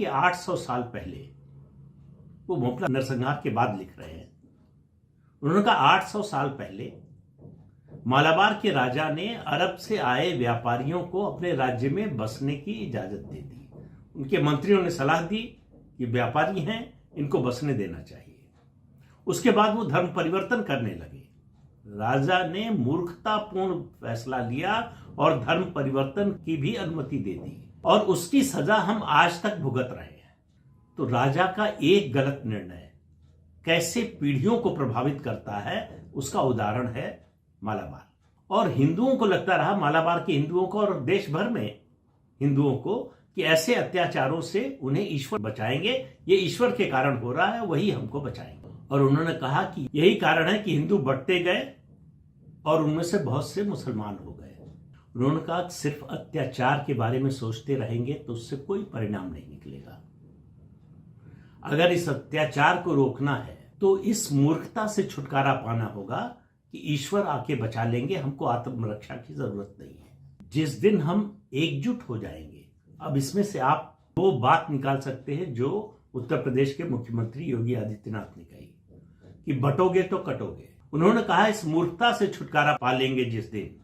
कि 800 साल पहले, वो भोपला नरसंहार के बाद लिख रहे हैं, उन्होंने कहा 800 साल पहले मालाबार के राजा ने अरब से आए व्यापारियों को अपने राज्य में बसने की इजाजत दे दी। उनके मंत्रियों ने सलाह दी कि व्यापारी हैं, इनको बसने देना चाहिए। उसके बाद वो धर्म परिवर्तन करने लगे। राजा ने मूर्खतापूर्ण फैसला लिया और धर्म परिवर्तन की भी अनुमति दे दी, और उसकी सजा हम आज तक भुगत रहे हैं। तो राजा का एक गलत निर्णय कैसे पीढ़ियों को प्रभावित करता है, उसका उदाहरण है मालाबार। और हिंदुओं को लगता रहा, मालाबार के हिंदुओं को और देश भर में हिंदुओं को, कि ऐसे अत्याचारों से उन्हें ईश्वर बचाएंगे, ये ईश्वर के कारण हो रहा है, वही हमको बचाएंगे। और उन्होंने कहा कि यही कारण है कि हिंदू बढ़ते गए और उनमें से बहुत से मुसलमान हो गए। उन्होंने कहा सिर्फ अत्याचार के बारे में सोचते रहेंगे तो उससे कोई परिणाम नहीं निकलेगा। अगर इस अत्याचार को रोकना है तो इस मूर्खता से छुटकारा पाना होगा कि ईश्वर आके बचा लेंगे, हमको आत्मरक्षा की जरूरत नहीं है। जिस दिन हम एकजुट हो जाएंगे, अब इसमें से आप वो बात निकाल सकते हैं जो उत्तर प्रदेश के मुख्यमंत्री योगी आदित्यनाथ ने कही कि बटोगे तो कटोगे। उन्होंने कहा इस मूर्खता से छुटकारा पा लेंगे जिस दिन,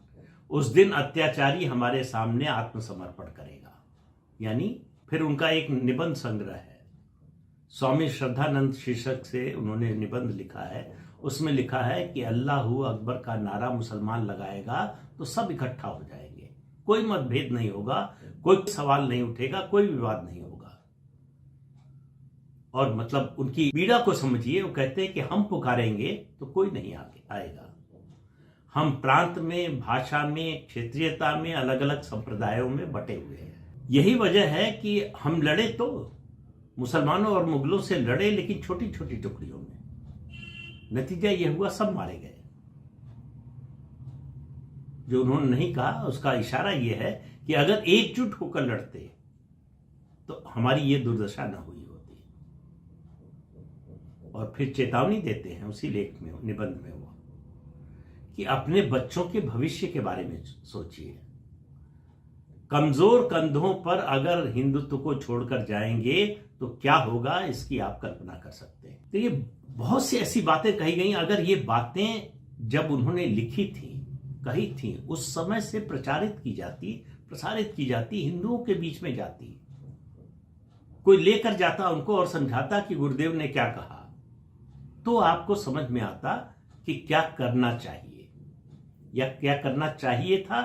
उस दिन अत्याचारी हमारे सामने आत्मसमर्पण करेगा। यानी फिर उनका एक निबंध संग्रह है, स्वामी श्रद्धानंद शीर्षक से उन्होंने निबंध लिखा है। उसमें लिखा है कि अल्लाहू अकबर का नारा मुसलमान लगाएगा तो सब इकट्ठा हो जाएंगे, कोई मतभेद नहीं होगा, कोई सवाल नहीं उठेगा, कोई विवाद नहीं होगा। और मतलब उनकी पीड़ा को समझिए। वो कहते हैं कि हम पुकारेंगे तो कोई नहीं आगे आएगा। हम प्रांत में, भाषा में, क्षेत्रीयता में, अलग अलग संप्रदायों में बटे हुए हैं। यही वजह है कि हम लड़े तो मुसलमानों और मुगलों से लड़े, लेकिन छोटी छोटी टुकड़ियों में। नतीजा यह हुआ सब मारे गए। जो उन्होंने नहीं कहा उसका इशारा यह है कि अगर एकजुट होकर लड़ते तो हमारी ये दुर्दशा न हुई होती। और फिर चेतावनी देते हैं उसी लेख में, निबंध में, वो कि अपने बच्चों के भविष्य के बारे में सोचिए। कमजोर कंधों पर अगर हिंदुत्व को छोड़कर जाएंगे तो क्या होगा, इसकी आप कल्पना कर सकते हैं। तो ये बहुत सी ऐसी बातें कही गई। अगर ये बातें जब उन्होंने लिखी थी, कही थी, उस समय से प्रसारित की जाती, हिंदुओं के बीच में जाती, कोई लेकर जाता उनको और समझाता कि गुरुदेव ने क्या कहा, तो आपको समझ में आता कि क्या करना चाहिए या क्या करना चाहिए था